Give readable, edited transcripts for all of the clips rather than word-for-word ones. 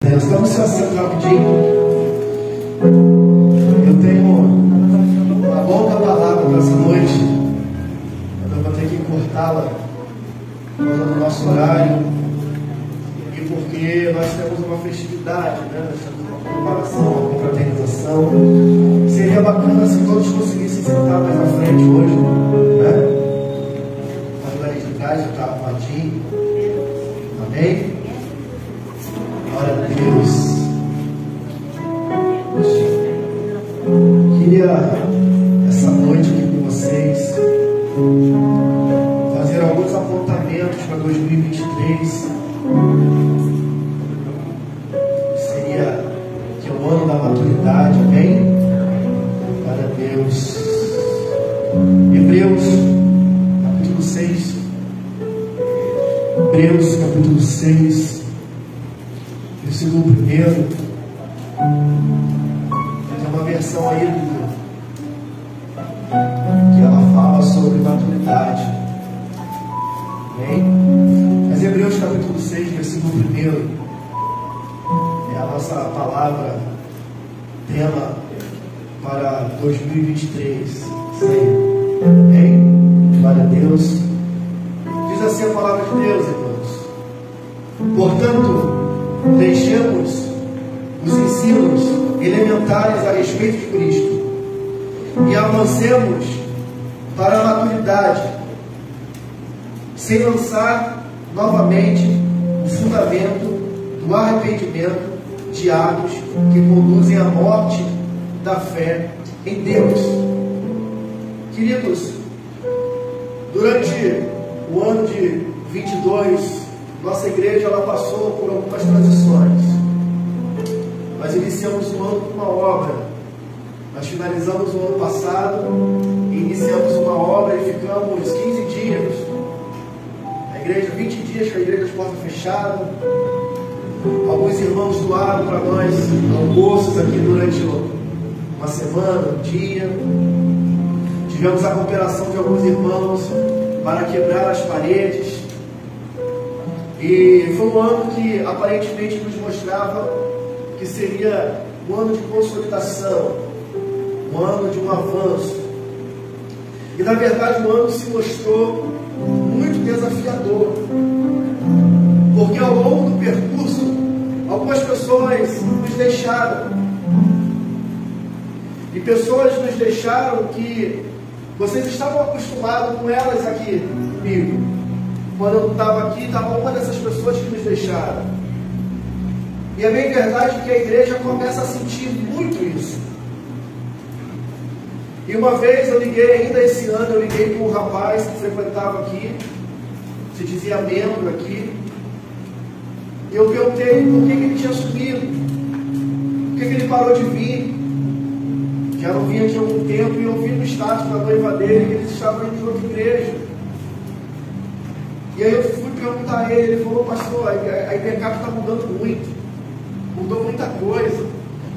Deus, vamos se assentar rapidinho. Eu tenho uma longa palavra para essa noite, mas eu vou ter que cortá-la por causa do nosso horário e porque nós temos uma festividade, né? Nós temos uma preparação, uma confraternização. Seria bacana se todos conseguissem sentar mais à frente hoje, né? A lugares de trás já está arrumadinho. Amém? Glória a Deus. Queria essa noite aqui com vocês fazer alguns apontamentos para 2023. Seria que é o ano da maturidade, amém? Glória a Deus. Hebreus capítulo 6. Hebreus capítulo 6. Versículo 1. Tem uma versão aí que ela fala sobre maturidade. Amém? Mas Hebreus capítulo 6, versículo 1 é a nossa palavra tema para 2023. Amém? Glória a Deus. Diz assim a palavra de Deus, irmãos. Portanto, deixemos os ensinos elementares a respeito de Cristo e avancemos para a maturidade, sem lançar novamente o fundamento do arrependimento de atos que conduzem à morte da fé em Deus. Queridos, durante o ano de 22, nossa igreja ela passou por algumas transições. Nós iniciamos o ano com uma obra. Nós finalizamos o ano passado e iniciamos uma obra e ficamos 15 dias. A igreja, 20 dias com a igreja de porta fechada. Alguns irmãos doaram para nós almoços aqui durante uma semana, um dia. Tivemos a cooperação de alguns irmãos para quebrar as paredes. E foi um ano que aparentemente nos mostrava que seria um ano de consolidação, um ano de um avanço. E na verdade o ano se mostrou muito desafiador, porque ao longo do percurso algumas pessoas nos deixaram. E pessoas nos deixaram que vocês estavam acostumados com elas aqui comigo. Quando eu estava aqui, estava uma dessas pessoas que nos deixaram. E é bem verdade que a igreja começa a sentir muito isso. E uma vez eu liguei, ainda esse ano, eu liguei para um rapaz que frequentava aqui, se dizia membro aqui. E eu perguntei por que ele tinha sumido, por que ele parou de vir. Já não vinha aqui há algum tempo e eu vi no status da noiva dele que eles estavam indo de outra igreja. E aí eu fui perguntar a ele, ele falou: pastor, a IPCAP está mudando muito, mudou muita coisa.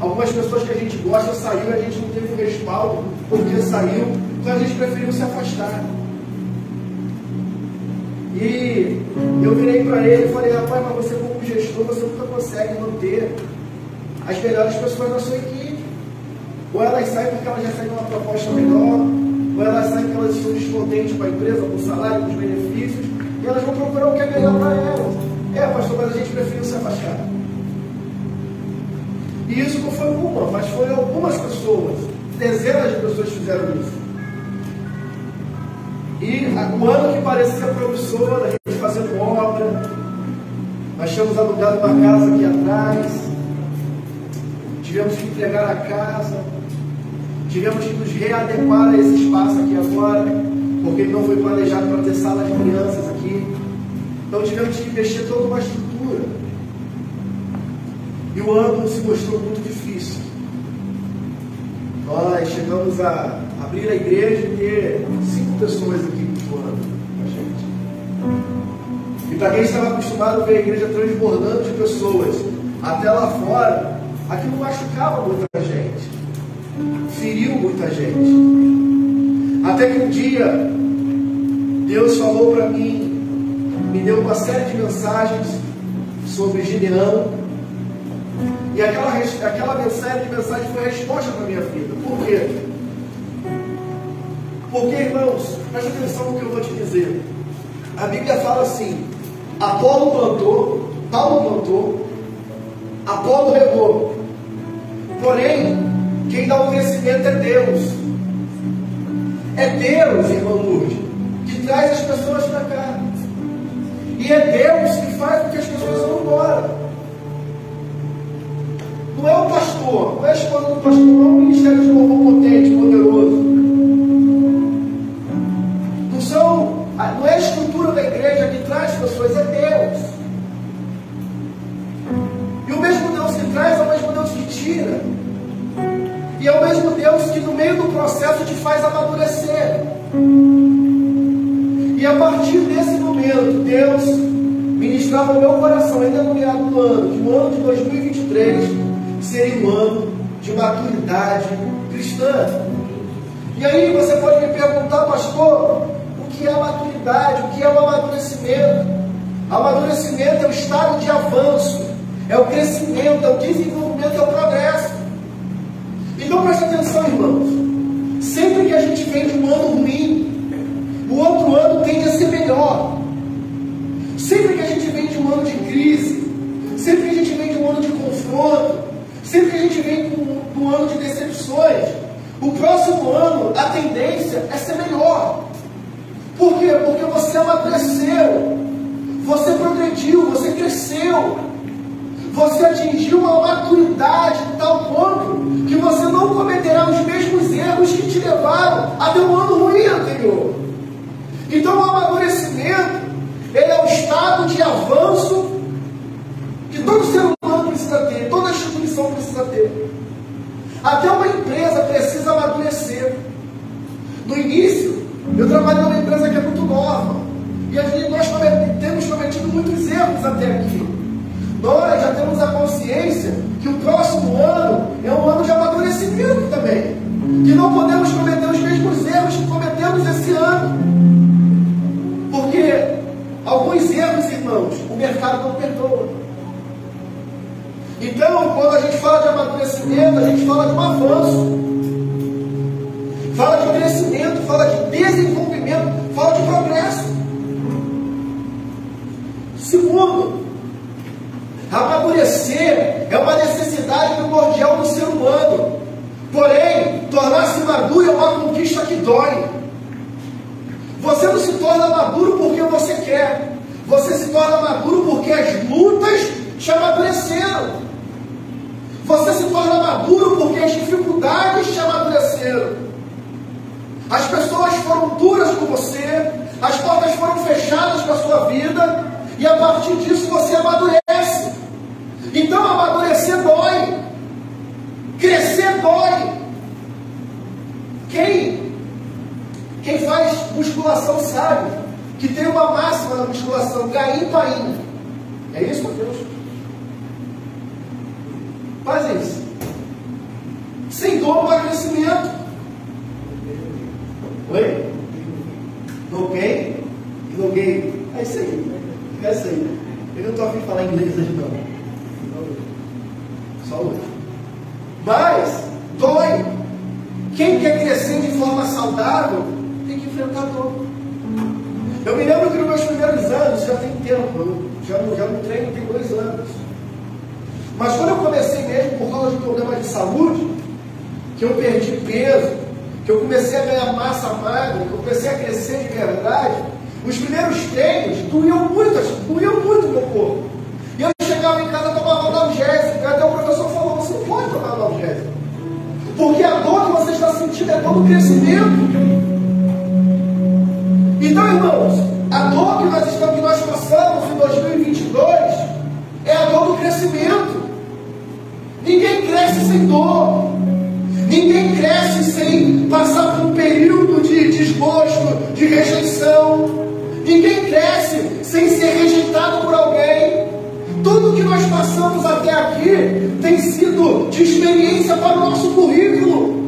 Algumas pessoas que a gente gosta saiu e a gente não teve um respaldo porque saiu, então a gente preferiu se afastar. E eu virei para ele e falei: rapaz, mas você como gestor, você nunca consegue manter as melhores pessoas da sua equipe. Ou elas saem porque elas recebem uma proposta melhor, ou elas saem porque elas estão descontentes com a empresa, com o salário, com os benefícios, e elas vão procurar o que é melhor para elas. Pastor, mas a gente preferiu se afastar. E isso não foi uma, mas foi algumas pessoas. Dezenas de pessoas fizeram isso. E o ano que parecia promissor, a gente fazendo obra, nós tínhamos alugado uma casa aqui atrás, tivemos que entregar a casa, tivemos que nos readequar a esse espaço aqui agora, porque ele não foi planejado para ter sala de crianças aqui. Então tivemos que mexer toda uma estrutura. E o ano se mostrou muito difícil. Nós chegamos a abrir a igreja e ter 5 pessoas aqui no ano com a gente. E para quem estava acostumado a ver a igreja transbordando de pessoas até lá fora, aquilo machucava muita gente, feriu muita gente. Até que um dia Deus falou para mim, me deu uma série de mensagens sobre Gideão, E aquela série de mensagens foi a resposta para a minha vida. Por quê? Porque, irmãos, presta atenção no que eu vou te dizer. A Bíblia fala assim: Apolo plantou, Paulo plantou, Apolo regou. Porém, quem dá o crescimento é Deus. É Deus, irmão Lourdes, que traz as pessoas para cá. E é Deus que faz com que as pessoas vão embora. Não é o pastor, não é a esposa do pastor, não é um ministério de louvor potente, poderoso. Não é a estrutura da igreja que traz pessoas, é Deus. E o mesmo Deus que traz é o mesmo Deus que tira. E é o mesmo Deus que no meio do processo te faz amadurecer. E a partir desse momento, Deus ministrava o meu coração, ainda no meado do ano, que o ano de 2023 seria um ano de maturidade cristã. E aí você pode me perguntar, pastor, o que é a maturidade? O que é o amadurecimento? Amadurecimento é o estado de avanço, é o crescimento, é o desenvolvimento, é o progresso. Então preste atenção, irmãos. Sempre que a gente vem de um ano ruim, o outro ano tende a ser melhor. Sempre que a gente vem de um ano de crise, sempre que a gente vem de um ano de confronto, sempre que a gente vem de um ano de decepções, o próximo ano a tendência é ser melhor. Por quê? Porque você amadureceu, você progrediu, você cresceu, você atingiu uma maturidade de tal ponto que você não cometerá os mesmos erros que te levaram a ter um ano ruim anterior. Então o amadurecimento, ele é o estado de avanço que todo ser humano precisa ter, toda instituição precisa ter. Até uma empresa precisa amadurecer. No início, eu trabalhei numa empresa que é muito nova, e nós temos cometido muitos erros até aqui. Nós já temos a consciência que o próximo ano é um ano de amadurecimento também, que não podemos cometer os mesmos erros que cometemos esse ano, porque alguns erros, irmãos, o mercado não perdoa. Então, quando a gente fala de amadurecimento, a gente fala de um avanço, fala de crescimento, fala de desenvolvimento, fala de progresso. Segundo, amadurecer é uma necessidade primordial do ser humano. Porém, tornar-se maduro é uma conquista que dói. Você não se torna maduro porque você quer. Você se torna maduro porque as lutas te amadureceram. Você se torna maduro porque as dificuldades te amadureceram. As pessoas foram duras com você, as portas foram fechadas para a sua vida, e a partir disso você amadurece. Então amadurecer dói, crescer dói. Quem faz musculação sabe que tem uma máxima na musculação, cair paim. É isso, Mateus? Faz isso. Sem dor não há crescimento. Oi? No pain? No gain. É isso aí. É isso aí. Eu não estou afim de falar inglês hoje não. Só hoje. Mas dói. Quem quer crescer de forma saudável tem que enfrentar dor. Eu me lembro que nos meus primeiros anos, já tem tempo, eu já não treino, tem 2 anos. Mas quando eu comecei mesmo, por causa de problemas de saúde, que eu perdi peso, que eu comecei a ganhar massa magra, que eu comecei a crescer de verdade, os primeiros treinos doíam muito meu corpo. E eu chegava em casa e tomava analgésico, e até o professor falou, você não pode tomar analgésico, porque a dor que você está sentindo é dor do crescimento. Então, irmãos, a dor que nós passamos em 2022 é a dor do crescimento. Ninguém cresce sem dor. Ninguém cresce sem passar por um período de desgosto, de rejeição. Ninguém cresce sem ser rejeitado por alguém. Tudo que nós passamos até aqui tem sido de experiência para o nosso currículo.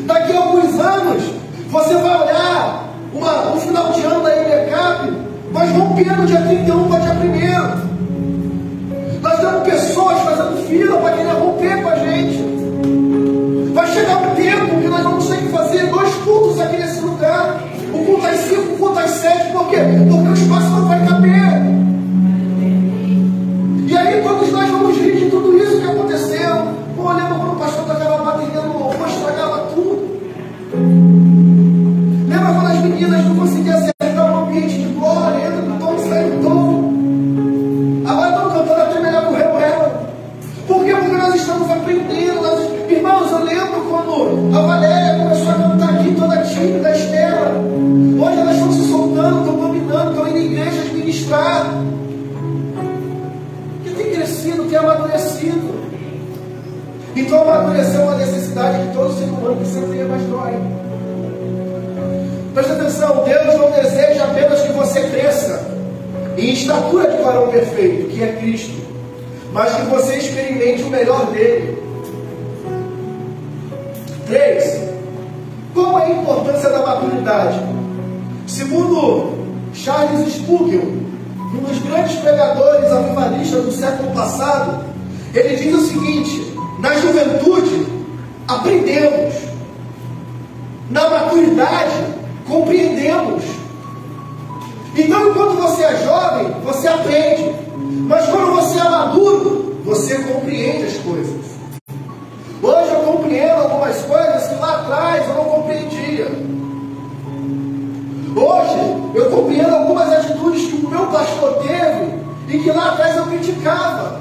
Daqui a alguns anos, você vai olhar um final de ano da IBCAP, nós rompendo dia 31 para dia 1º. Nós temos pessoas fazendo fila para querer romper Por quê? Porque o espaço não vai caber. E aí todos nós vamos rir de tudo isso que aconteceu. Pô, lembra quando o pastor tocava bateria no louvor, estragava tudo? Lembra quando as meninas não conseguiam acertar o ambiente de glória, entra no tom, sai do tom? Agora estão cantando até melhor que o réu. Por quê? Porque nós estamos aprendendo. Irmãos, eu lembro quando a Valéria começou a cantar aqui toda tímida, a Estela. Hoje elas estão se soltando, estão dominando, estão indo em igrejas ministrar. Que tem crescido, tem amadurecido. Então amadurecer é uma necessidade que todo ser humano precisa ter, mais dói. Presta atenção, Deus não deseja apenas que você cresça em estatura de varão perfeito, que é Cristo, mas que você experimente o melhor dele. 3. Qual é a importância da maturidade? Segundo Charles Spurgeon, um dos grandes pregadores avivalistas do século passado, ele diz o seguinte: na juventude aprendemos, na maturidade compreendemos. Então, enquanto você é jovem, você aprende, mas quando você é maduro, você compreende as coisas. Hoje eu compreendo algumas coisas que lá atrás eu não compreendia. Hoje eu compreendo algumas atitudes que o meu pastor teve e que lá atrás eu criticava.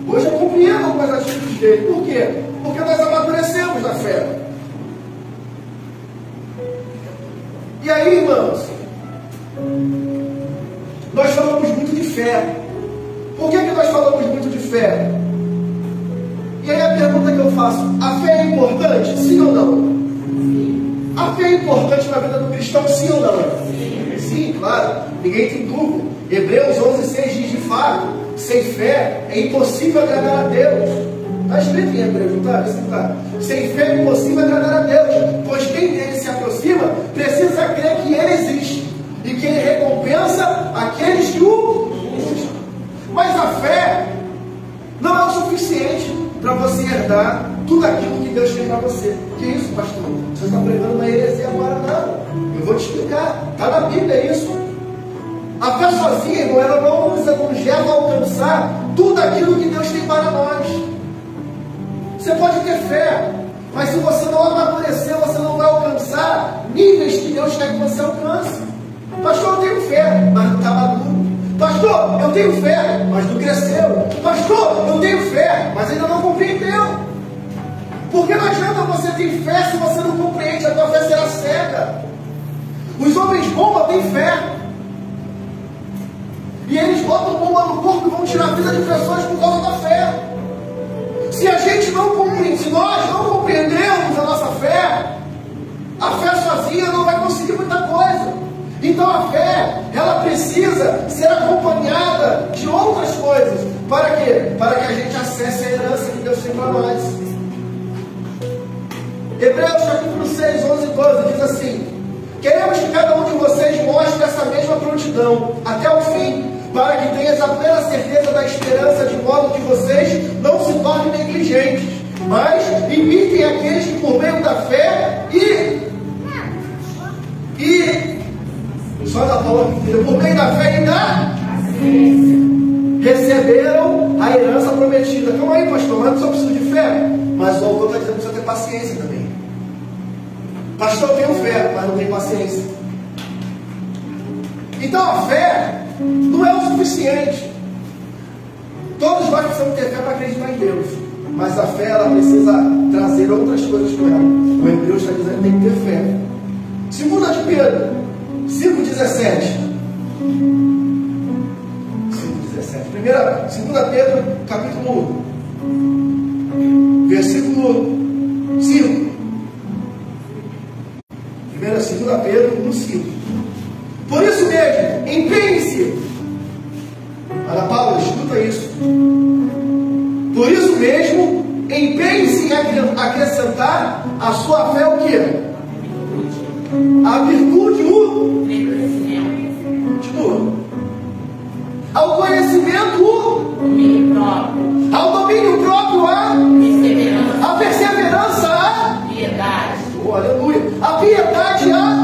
Hoje eu compreendo algumas atitudes dele. Por quê? Porque nós amadurecemos na fé. E aí, irmãos, nós falamos muito de fé. Por que nós falamos muito de fé? E aí a pergunta que eu faço: a fé é importante? Sim ou não? A fé é importante na vida do cristão? Sim ou não? Sim, claro. Ninguém tem dúvida. Hebreus 11:6 diz: de fato, sem fé é impossível agradar a Deus. Está escrito em Hebreus, não está? Está. Sem fé é impossível agradar a Deus, pois quem dele se aproxima precisa crer que ele existe e que ele recompensa aqueles que o buscam. Mas a fé não é o suficiente para você herdar tudo aquilo que Deus tem para você. Que isso, pastor? Você está pregando uma heresia agora? Não. Eu vou te explicar. Está na Bíblia isso. A fé sozinha, irmão, ela não nos leva a alcançar tudo aquilo que Deus tem para nós. Você pode ter fé, mas se você não amadurecer, você não vai alcançar níveis que Deus quer que você alcance. Pastor, eu tenho fé, mas não está maduro. Pastor, eu tenho fé, mas não cresceu. Pastor, eu tenho fé, mas ainda não compreendeu. Porque não adianta você ter fé se você não compreende, a tua fé será cega. Os homens bomba têm fé. E eles botam bomba no corpo e vão tirar a vida de pessoas por causa da fé. Se a gente não compreende, se nós não compreendemos a nossa fé, a fé sozinha não vai conseguir muita coisa. Então a fé, ela precisa ser acompanhada de outras coisas. Para quê? Para que a gente acesse a herança que Deus tem para nós. Hebreus capítulo 6, 11 e 12 diz assim: queremos que cada um de vocês mostre essa mesma prontidão até o fim, para que tenhas a plena certeza da esperança, de modo que vocês não se tornem negligentes, mas imitem aqueles que por meio da fé só da palavra, por meio da fé e da receberam a herança prometida. Calma aí, pastor, mas não só precisa de fé. Mas o autor está dizendo que precisa ter paciência também. Pastor, eu tenho fé, mas não tenho paciência. Então a fé não é o suficiente. Todos nós precisamos ter fé para acreditar em Deus, mas a fé, ela precisa trazer outras coisas com ela. O Hebreus está dizendo que tem que ter fé. 2 de Pedro 5,17. 2 Pedro capítulo 1, versículo 5. 2 Pedro 1,5. Por isso mesmo, empenhe-se. Ana Paula, escuta isso. Por isso mesmo, empenhe-se em acrescentar à sua fé o quê? A virtude, continua. Ao conhecimento, ao domínio próprio, a perseverança, a piedade. Oh, aleluia. A piedade, a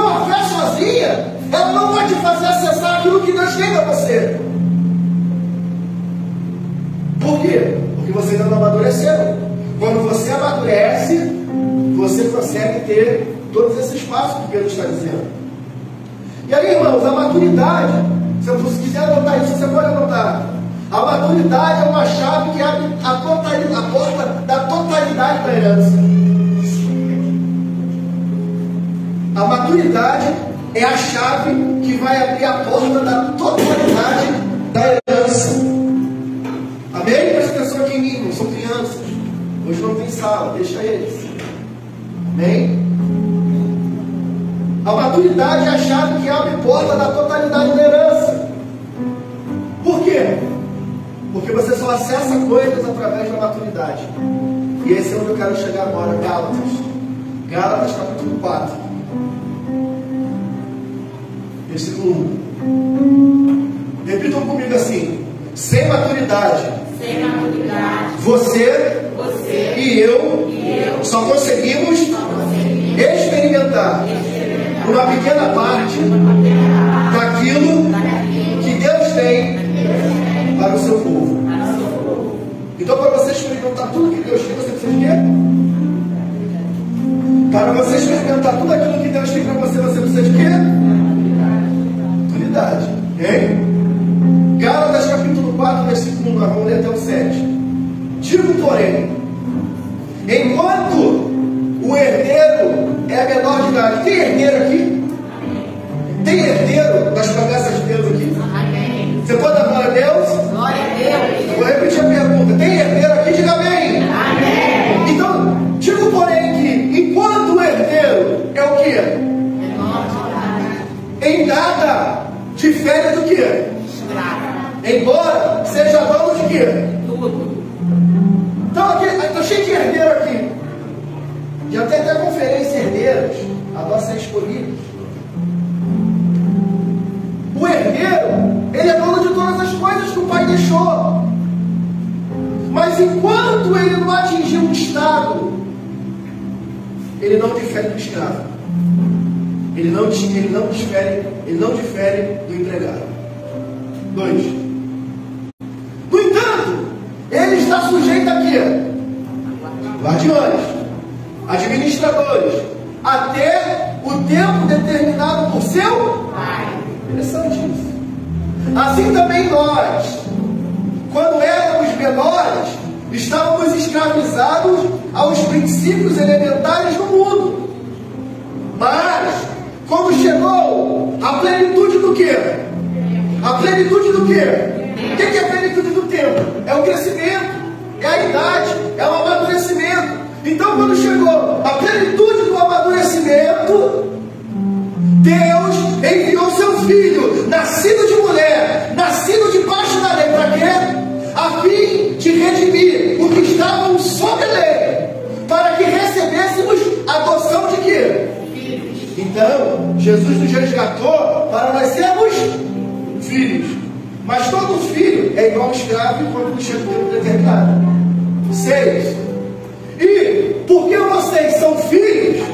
Então a fé sozinha, ela não vai te fazer acessar aquilo que Deus tem para você. Por quê? Porque você ainda não amadureceu. Quando você amadurece, você consegue ter todos esses passos que Pedro está dizendo. E aí, irmãos, a maturidade, se eu quiser anotar isso, você pode anotar. A maturidade é uma chave que abre a porta da totalidade da herança. A maturidade é a chave que vai abrir a porta da totalidade da herança. Amém? Presta atenção aqui em mim, não são crianças. Hoje não tem sala, deixa eles. Amém? A maturidade é a chave que abre a porta da totalidade da herança. Por quê? Porque você só acessa coisas através da maturidade. E esse é onde eu quero chegar agora, Gálatas. Gálatas capítulo 4. Versículo 1. Repitam comigo assim: sem maturidade, você e eu só conseguimos experimentar uma pequena parte daquilo que Deus tem para o seu povo. Então, para você experimentar tudo que Deus tem, você precisa de quê? Para você experimentar tudo aquilo que Deus tem para você, você precisa de quê? Maturidade. Ok? Gálatas capítulo 4, versículo 1, vamos ler até o 7. Digo, porém, enquanto o herdeiro é menor de idade. Tem herdeiro aqui? Tem herdeiro das promessas de Deus aqui? Amém. Você pode dar glória a Deus? Glória a Deus. Vou repetir a pergunta. Tem herdeiro aqui? Diga amém. Amém. Então, digo porém que enquanto o herdeiro é o quê? Menor de idade. Em nada difere do quê? Escravo. Embora seja dono de quê? Tudo. Então, aqui, está cheio de herdeiro aqui. Já tem até conferência herdeiros, a nossa é escolhida. O herdeiro, ele é dono de todas as coisas que o pai deixou. Mas enquanto ele não atingiu um estado, ele não difere do escravo. Ele não difere do empregado. 2. No entanto, ele está sujeito a quê? Guardiões, administradores, até o tempo determinado por seu pai. Interessante isso. Assim também nós, quando éramos menores, estávamos escravizados aos princípios elementares do mundo. Mas, quando chegou a plenitude do quê? A plenitude do quê? O que é a plenitude do tempo? É o crescimento, é a idade, é o amadurecimento. Então, quando chegou a plenitude do amadurecimento, Deus enviou seu filho, nascido de mulher, nascido debaixo da lei, para quê? A fim de redimir os que estavam sob a lei, para que recebêssemos a adoção de quê? Então, Jesus nos resgatou para nós sermos filhos. Mas todo filho é igual ao escravo quando chega o tempo determinado. 6. E porque vocês são filhos,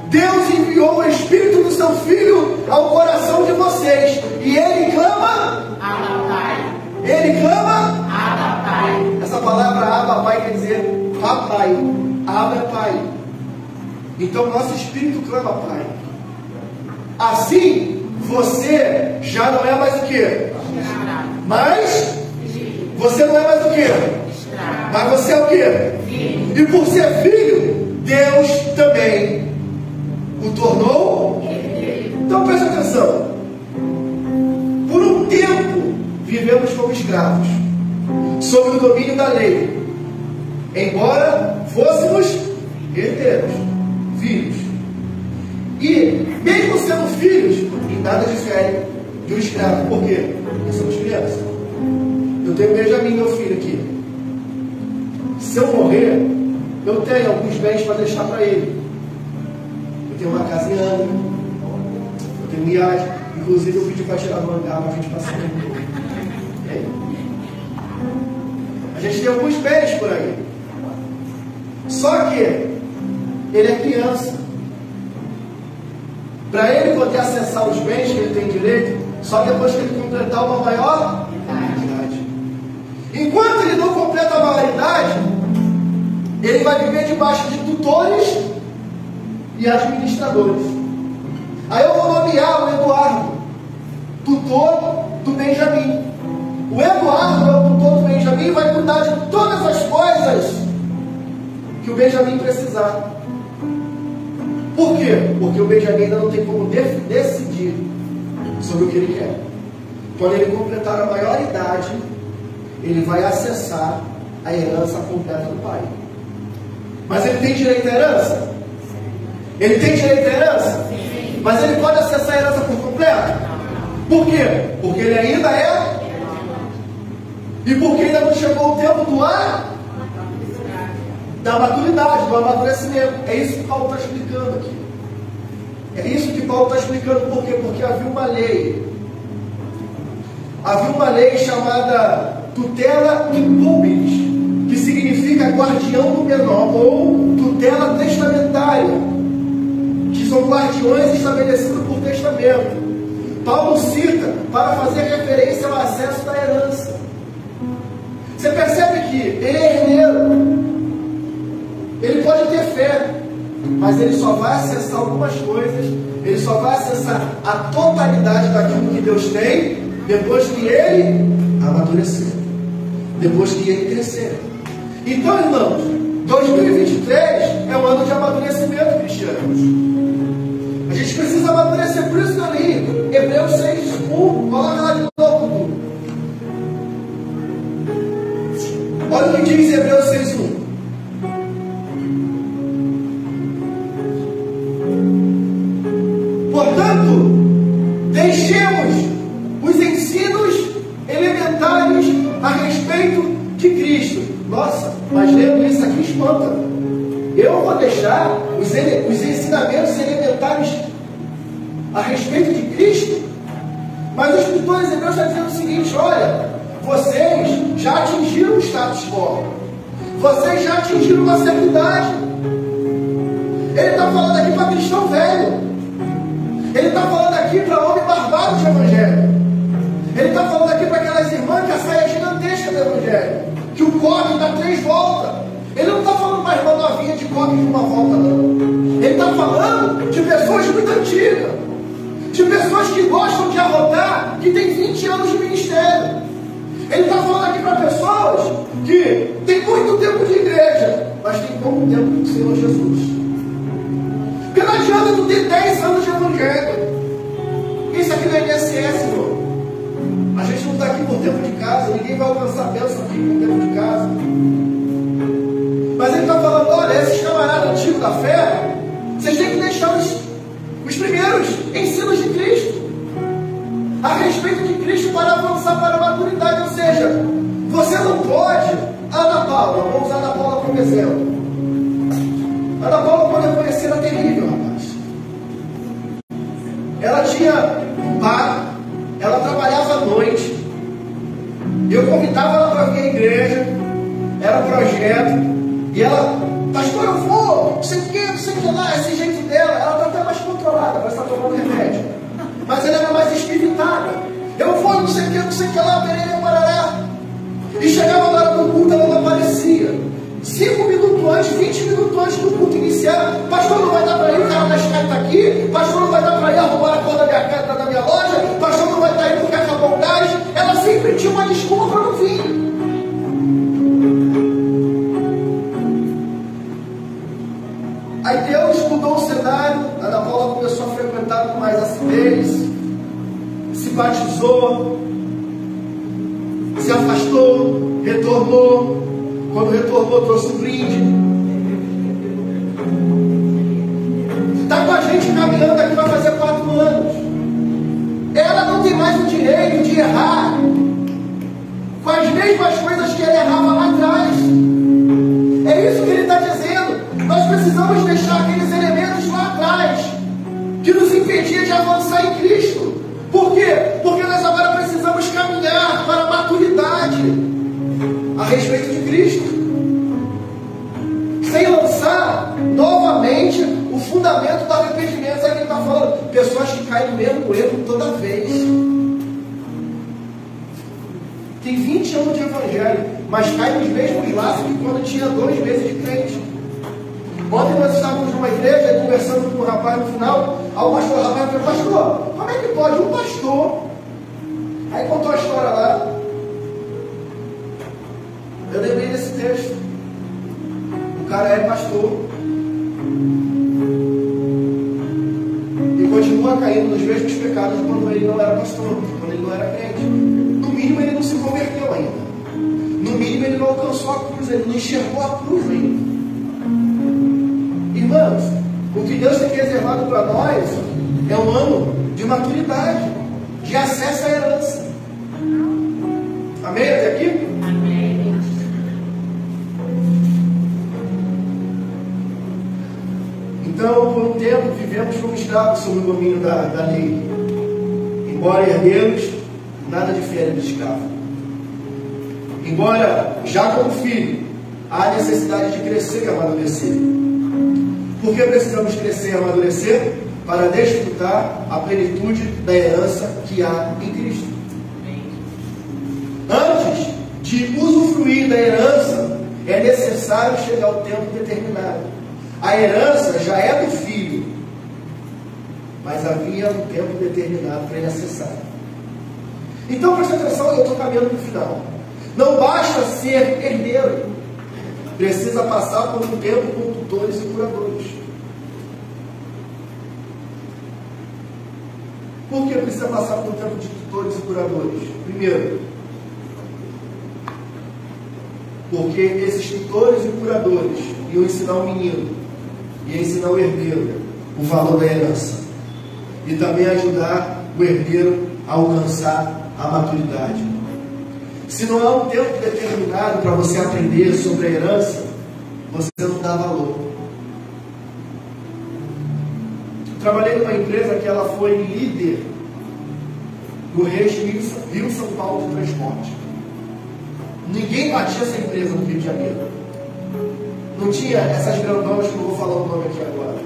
Deus enviou o Espírito do seu Filho ao coração de vocês. E ele clama, Abba Pai. Ele clama, Abba Pai. Essa palavra Abba Pai quer dizer Papai. Abba é Pai. Então nosso Espírito clama Pai. Assim, você já não é mais o quê? Mas você não é mais o quê? Mas você é o quê? E por ser filho, Deus também o tornou. Então preste atenção. Por um tempo vivemos como escravos, sob o domínio da lei, embora fôssemos herdeiros, filhos. E mesmo sendo filhos, em nada difere de um escravo. Por quê? Porque somos crianças. Eu tenho o Benjamin, meu filho, aqui. Se eu morrer, eu tenho alguns bens para deixar para ele. Eu tenho uma casa em Angra, eu tenho um iate. Inclusive eu pedi para tirar do hangar, mas a gente passou. A gente tem alguns bens por aí. Só que ele é criança. para ele poder acessar os bens que ele tem direito, só depois que ele completar uma maior idade. Enquanto ele não completa a maioridade, ele vai viver debaixo de tutores e administradores. Aí eu vou nomear o Eduardo, tutor do Benjamim. O Eduardo é o tutor do Benjamim e vai cuidar de todas as coisas que o Benjamim precisar. Por quê? Porque o Benjamim ainda não tem como decidir sobre o que ele quer. Quando ele completar a maioridade, ele vai acessar a herança completa do pai. Mas ele tem direito à herança? Ele tem direito à herança? Sim. Mas ele pode acessar a herança por completo? Por quê? Porque ele ainda é. E porque ainda não chegou o tempo da maturidade, do amadurecimento. É isso que Paulo está explicando aqui. É isso que Paulo está explicando. Por quê? Porque havia uma lei. Havia uma lei chamada tutela in publicis, que significa guardião do menor, ou tutela testamentária, que são guardiões estabelecidos por testamento. Paulo cita para fazer referência ao acesso da herança. Você percebe que ele é herdeiro, ele pode ter fé, mas ele só vai acessar algumas coisas, ele só vai acessar a totalidade daquilo que Deus tem depois que ele amadurecer, depois que ele crescer. Então, irmãos, 2023 é um ano de amadurecimento, cristianos. A gente precisa amadurecer, por isso que eu li Hebreus 6:1. Coloca lá de novo. Olha o que diz Hebreus 6:1. Portanto, deixemos os ensinos elementares a respeito de Cristo. Nossa, mas lendo isso aqui espanta. Eu vou deixar os ensinamentos elementares a respeito de Cristo? Mas os escritores hebreus estão dizendo o seguinte: olha, vocês já atingiram o status quo, vocês já atingiram uma certa idade. Ele está falando aqui para cristão velho, ele está falando aqui para homem barbado de evangelho, ele está falando aqui para aquelas irmãs que a saia é gigantesca do evangelho, que o coque dá 3 voltas. Ele não está falando para a irmã novinha de coque de uma volta, não. Ele está falando de pessoas muito antigas, de pessoas que gostam de arrotar, que tem 20 anos de ministério. Ele está falando aqui para pessoas que têm muito tempo de igreja, mas tem pouco tempo do Senhor Jesus. Porque não adianta tu ter 10 anos de evangelho. Isso aqui não é INSS, irmão. A gente não está aqui por tempo de casa, ninguém vai alcançar a bênção aqui por tempo de casa. Mas ele está falando: olha, esses camaradas antigos da fé, vocês têm que deixar os primeiros ensinos de Cristo a respeito de Cristo para avançar para a maturidade. Ou seja, você não pode. Ana Paula, vamos usar Ana Paula como exemplo. Ana Paula, quando eu conheci, era terrível, rapaz. Ela tinha um bar, ela trabalhava à noite, eu convidava ela para vir à igreja, era projeto, e ela: pastor, eu vou, não sei o que lá, esse jeito dela. Ela está até mais controlada, parece que está tomando remédio, mas ela era mais espiritada. Eu vou, não sei o que lá, perere, parará. E chegava na hora do culto, ela não aparecia. 5 minutos antes, 20 minutos antes do culto iniciar: pastor, não vai dar para ir, o cara da Skype está aqui. Pastor, não vai dar para ir arrumar a porta da minha loja. Pastor, não vai dar aí porque acabou o gás. Ela sempre tinha uma desculpa para não vir. Aí Deus mudou o cenário. A Ana Paula começou a frequentar com mais acidez, se batizou, se afastou, retornou. Quando retornou, trouxe um brinde. Está com a gente caminhando aqui, vai fazer 4 anos. Ela não tem mais o direito de errar com as mesmas coisas que ela errava lá atrás. É isso que ele está dizendo. Nós precisamos deixar aqueles elementos lá atrás que nos impediam de avançar em Cristo. Por quê? Porque nós agora precisamos caminhar para a maturidade a respeito de Cristo, sem lançar novamente o fundamento do arrependimento. Sabe o que ele está falando? vez. Tem 20 anos de evangelho, mas cai nos mesmos laços que quando tinha 2 meses de crente. Ontem nós estávamos numa igreja conversando com um rapaz no final. Aí o rapaz falou: pastor, como é que pode um pastor? Aí contou a história lá. Eu lembrei desse texto. O cara é pastor e continua caindo nos mesmos pecados quando ele não era pastor, quando ele não era crente. No mínimo ele não se converteu ainda. No mínimo ele não alcançou a cruz, ele não enxergou a cruz ainda. Irmãos, o que Deus tem reservado para nós é um ano de maturidade, de acesso à herança. Amém? Até aqui? Amém. Então, por um tempo, vivemos como escravos sob o domínio da lei. Embora herdeiros, nada difere do escravo. Embora, já como filho, há necessidade de crescer e amadurecer. Por que precisamos crescer e amadurecer? Para desfrutar a plenitude da herança que há em Cristo. Antes de usufruir da herança, é necessário chegar ao tempo determinado. A herança já é do filho, mas havia um tempo determinado para ele acessar. Então preste atenção, eu estou caminhando para o final. Não basta ser herdeiro, precisa passar por um tempo com tutores e curadores. Por que precisa passar por um tempo de tutores e curadores? Primeiro, porque esses tutores e curadores iam ensinar o menino, iam ensinar o herdeiro o valor da herança, e também ajudar o herdeiro a alcançar a maturidade. Se não há um tempo determinado para você aprender sobre a herança, você não dá valor. Trabalhei numa empresa que ela foi líder do Rio São Paulo de transporte. Ninguém batia essa empresa no Rio de Janeiro. Não tinha essas grandonas que eu vou falar o nome aqui agora.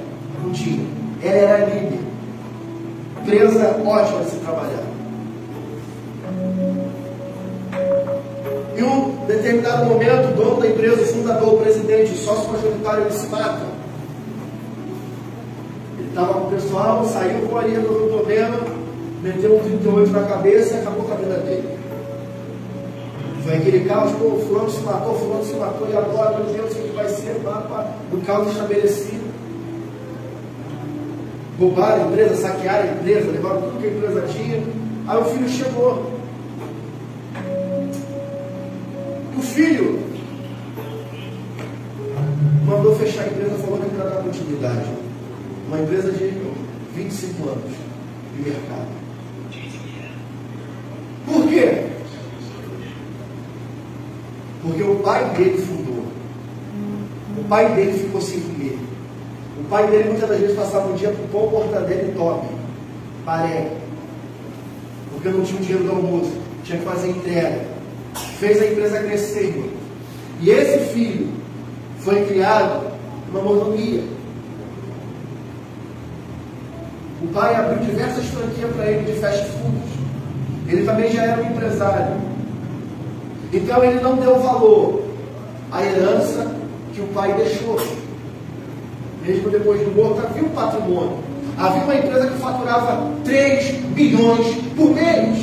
Não tinha. Ela era líder. Empresa ótima de se trabalhar. Em um determinado momento, o dono da empresa, o fundador, o presidente, o sócio majoritário, ele se mata. Ele estava com o pessoal, saiu com a linha do problema, meteu um 38 na cabeça e acabou com a vida dele. Foi aquele caos, pô, o fulano se matou, e agora, meu Deus, o que vai ser? O caos estabelecido. Roubaram a empresa, saquearam a empresa, levaram tudo que a empresa tinha. Aí o filho chegou. O filho mandou fechar a empresa, falou que não ia dar continuidade. Uma empresa de 25 anos de mercado. Por quê? Porque o pai dele fundou. O pai dele ficou sem comer. O pai dele muitas das vezes passava o dia com pão, mortadela e toque, paré, porque não tinha o dinheiro do almoço, tinha que fazer entrega. Fez a empresa crescer, irmão. E esse filho foi criado numa mordomia. O pai abriu diversas franquias para ele de fast foods. Ele também já era um empresário. Então ele não deu valor à herança que o pai deixou. Mesmo depois do morto, havia um patrimônio. Havia uma empresa que faturava 3 bilhões por mês.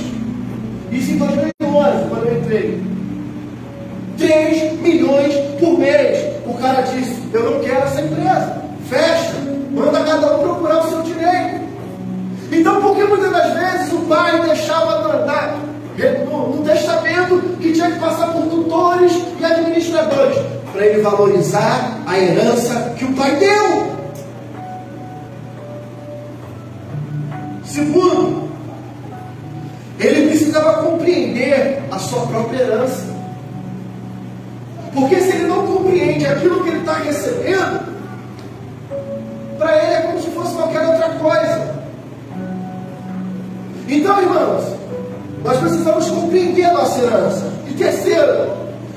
Isso em 2011, quando eu entrei. 3 milhões por mês. O cara disse: eu não quero essa empresa. Fecha. Manda cada um procurar o seu direito. Então, por que muitas das vezes o pai deixava no testamento que tinha que passar por tutores e administradores para ele valorizar a herança que o pai deu? Segundo, ele precisava compreender a sua própria herança. Porque se ele não compreende aquilo que ele está recebendo, para ele é como se fosse qualquer outra coisa. Então, irmãos, nós precisamos compreender a nossa herança. E terceiro,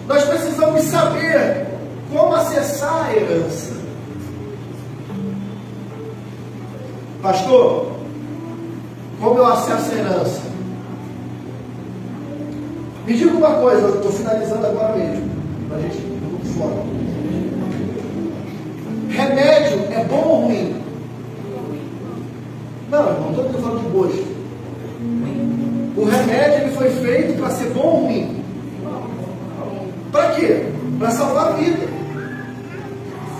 nós precisamos saber como acessar a herança. Como eu acesso a herança? Me diga uma coisa, eu estou finalizando agora mesmo, para a gente ir muito fora. Remédio é bom ou ruim? Não, irmão, não estou falando de gosto. O remédio ele foi feito para ser bom ou ruim? Para quê? Para salvar a vida.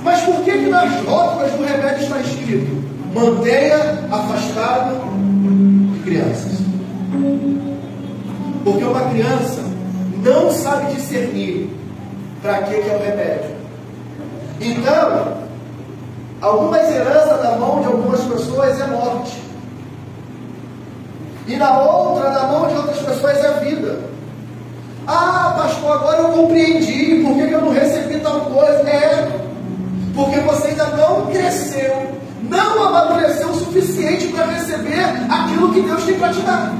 Mas por que nas rótulas do remédio está escrito: mantenha afastado de crianças? Porque uma criança não sabe discernir para que é o remédio. Então, algumas heranças na mão de algumas pessoas é morte. E na outra, na mão de outras pessoas é vida. Ah, pastor, agora eu compreendi. Por que eu não recebi tal coisa? Porque você ainda não cresceu, não amadureceu o suficiente para receber aquilo que Deus tem para te dar.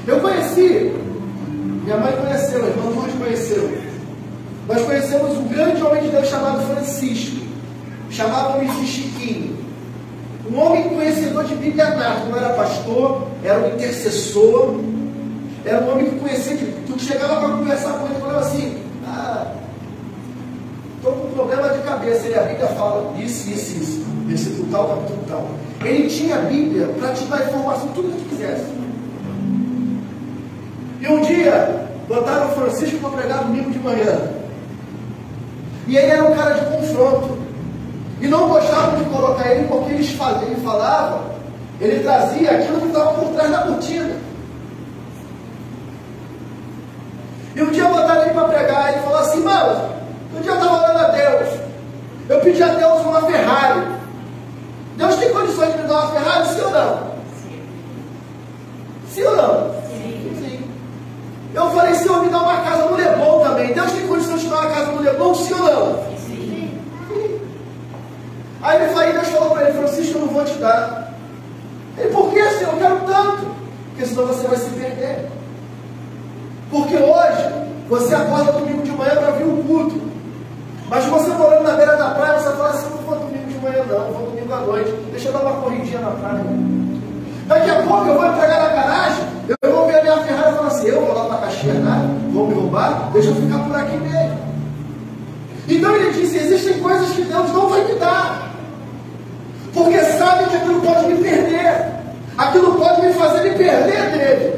Eu conheci, minha mãe conheceu, a irmã Lourdes conheceu. Nós conhecemos um grande homem de Deus chamado Francisco. Chamavam-me de Chiquinho. Um homem conhecedor de Bíblia nato, não era pastor, era um intercessor. Era um homem que conhecia, tu chegava para conversar com ele e falava assim: estou com um problema de cabeça. Ele, a Bíblia fala isso, versículo tal, capítulo tal. Ele tinha a Bíblia para te dar informação, tudo que tu quisesse. E um dia, botaram o Francisco para pregar domingo de manhã. E ele era um cara de confronto. E não gostavam de colocar ele porque ele falava, ele trazia aquilo que estava por trás da cortina. E um dia botaram ele para pregar, ele falou assim: mano, um dia eu estava orando a Deus, eu pedi a Deus uma Ferrari. Deus tem condições de me dar uma Ferrari, sim ou não? Sim ou não? Sim. Eu falei: Senhor, me dá uma casa no Leblon também. Deus tem condições de me dar uma casa no Leblon, sim ou não? Sim. Aí Deus falou para ele: Francisco, eu não vou te dar. Ele: por que, Senhor? Eu quero tanto. Porque senão você vai se perder. Porque hoje você acorda domingo de manhã para vir o culto. Mas você morando na beira da praia, você fala assim: não vou domingo de manhã não, vou domingo à noite, deixa eu dar uma corridinha na praia. Daqui a pouco eu vou entregar na garagem, eu vou ver a minha Ferrari e falar assim: eu vou lá para Caxias, vou me roubar, deixa eu ficar por aqui mesmo. Então ele disse: existem coisas que Deus não vai me dar, porque sabe que aquilo pode me perder, aquilo pode me fazer me perder dele.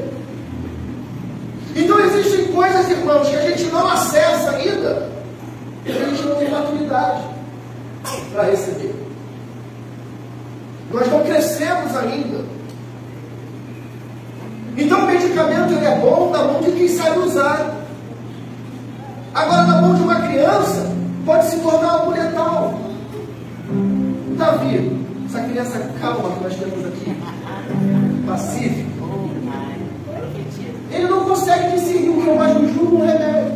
Então existem coisas, irmãos, que a gente não acessa ainda, porque a gente não tem maturidade para receber. Nós não crescemos ainda. Então o medicamento ele é bom na mão de quem sabe usar. Agora, na mão de uma criança, pode se tornar algo letal. Davi, essa criança calma que nós temos aqui, pacífica, ele não consegue discernir o que eu mais me julgo um remédio.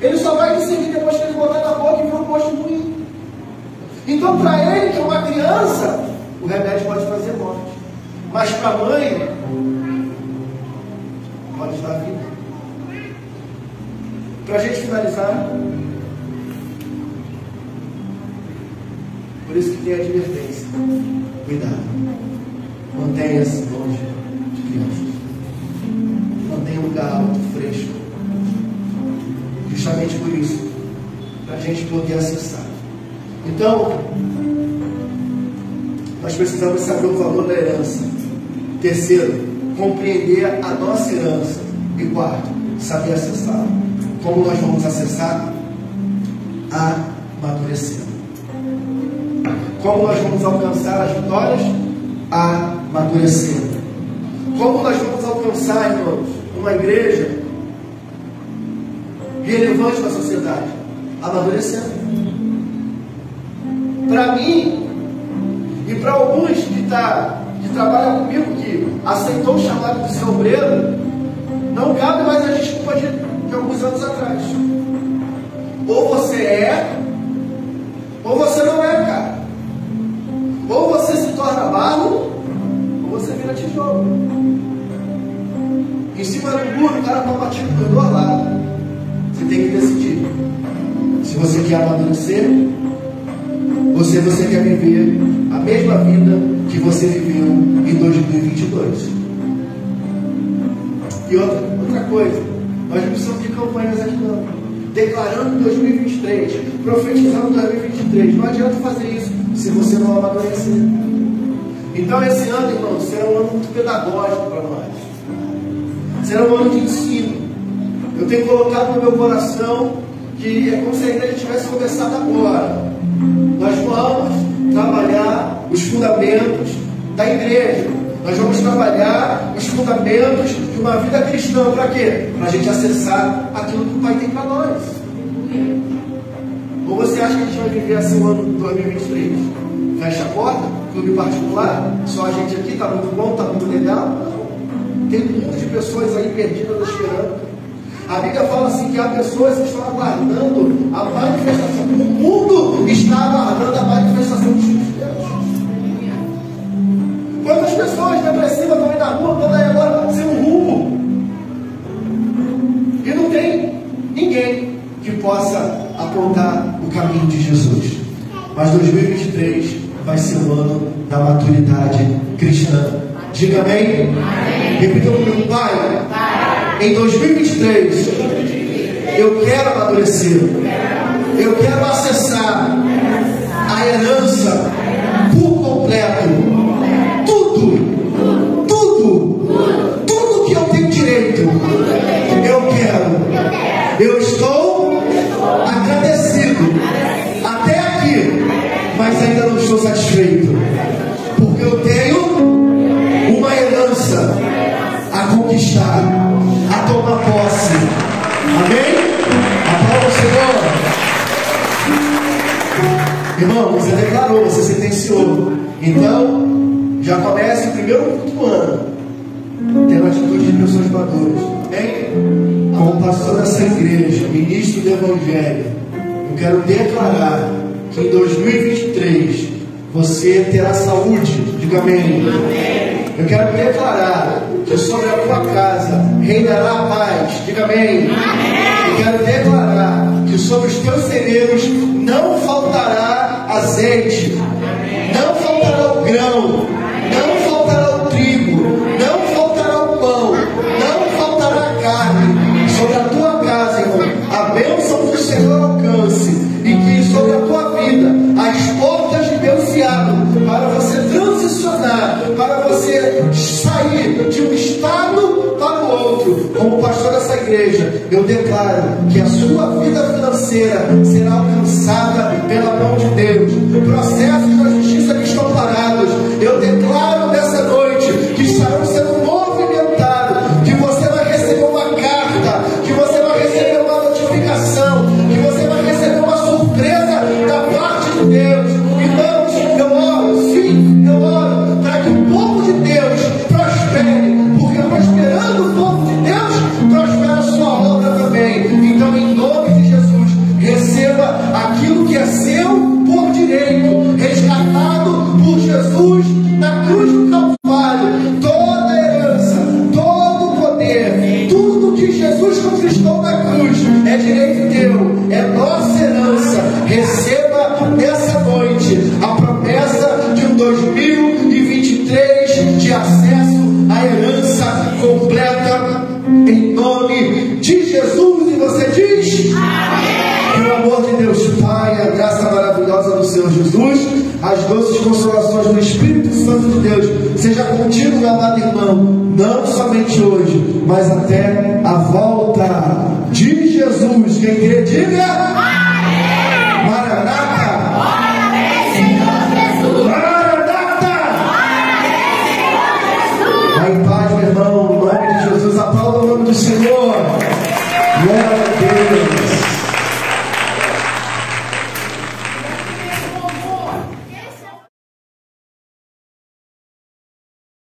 Ele só vai discernir depois que ele botar na boca e ver um gosto ruim. Então, para ele, que é uma criança, o remédio pode fazer morte. Mas para a mãe, pode dar vida. Para a gente finalizar, por isso que tem a advertência: cuidado, mantenha-se longe de crianças. Mantenha um lugar alto, fresco. Justamente por isso, para a gente poder acessar. Então, nós precisamos saber o valor da herança. Terceiro, compreender a nossa herança. E quarto, saber acessá-la. Como nós vamos acessar? Amadurecendo. Como nós vamos alcançar as vitórias? Amadurecendo. Como nós vamos alcançar, irmãos, uma igreja relevante na sociedade? Amadurecendo. Para mim e para alguns que trabalham comigo, que aceitou o chamado de ser obreiro, não cabe mais a desculpa de alguns anos atrás. Ou você é, ou você não é, cara. Ou você se torna barro, ou você vira tijolo. Em cima do muro, o cara está batido por dois lados. Você tem que decidir. Se você quer amadurecer, ou se você quer viver a mesma vida que você viveu 2022. E outra coisa, nós não precisamos de campanhas aqui não. Declarando 2023, profetizando 2023. Não adianta fazer isso se você não amadurecer. Então esse ano, irmão, será um ano muito pedagógico para nós. Será um ano de ensino. Eu tenho colocado no meu coração que é como se a igreja tivesse começado agora. Nós vamos trabalhar os fundamentos da igreja. Nós vamos trabalhar os fundamentos de uma vida cristã. Para quê? Para a gente acessar aquilo que o Pai tem para nós. Ou você acha que a gente vai viver assim o ano de 2023? Fecha a porta, clube particular, só a gente aqui, está muito bom, está muito legal? Não. Tem um monte de pessoas aí perdidas esperando. A Bíblia fala assim que há pessoas que estão aguardando a manifestação. O mundo está aguardando a manifestação dos filhos de Deus. Quantas pessoas depressivas estão aí na rua, estão aí agora sem um rumo. E não tem ninguém que possa apontar o caminho de Jesus. Mas 2023 vai ser o ano da maturidade cristã. Diga amém? Amém. Repita comigo, Pai. Em 2023 eu quero amadurecer. Eu quero acessar a herança por completo. Tudo que eu tenho direito, eu quero. Eu estou agradecido até aqui, mas ainda não estou satisfeito, porque eu tenho uma herança a conquistar, a tomar posse. Amém? Aplauda o Senhor. Irmão, você declarou, você sentenciou. Então, já começa o primeiro culto do ano, tendo atitude de pessoas maduras. Amém? Como pastor dessa igreja, ministro do Evangelho, eu quero declarar que em 2023 você terá saúde. Diga amém. Amém. Eu quero declarar que sobre a tua casa reinará a paz. Diga amém. Amém. Eu quero declarar que sobre os teus celeiros não faltará azeite, não faltará o grão, não faltará o trigo, não faltará o pão, não faltará a carne. Sobre a tua casa, irmão, a bênção do Senhor alcance, e que sobre a tua vida as portas de Deus se abram para você transicionar, para você sair de um estado para o outro. Como pastor dessa igreja, eu declaro que a sua vida financeira será alcançada pela mão de Deus. Processos da justiça que estão parados, eu declaro nessa noite que estarão sendo movimentados, que você vai receber uma carta, que você vai receber uma notificação, que você vai receber uma surpresa da parte de Deus. Então, eu oro para que o povo de Deus prospere, porque prosperando o povo de Deus, prospera a sua obra também. Então, em nome de Jesus, receba aquilo que é seu por direito, resgatado por Jesus na cruz do Calvário. Toda herança, todo poder, tudo que Jesus conquistou na cruz é direito teu, é nossa herança. Receba nessa noite a promessa de um 2023 de acesso à herança completa, em nome de Jesus. E você diz: amém. Que o amor de Deus Pai, a graça maravilhosa do Senhor Jesus, as doces consolações do Espírito Santo de Deus seja contigo, meu amado irmão, não somente hoje, mas até a volta de Jesus. Quem crê, diga.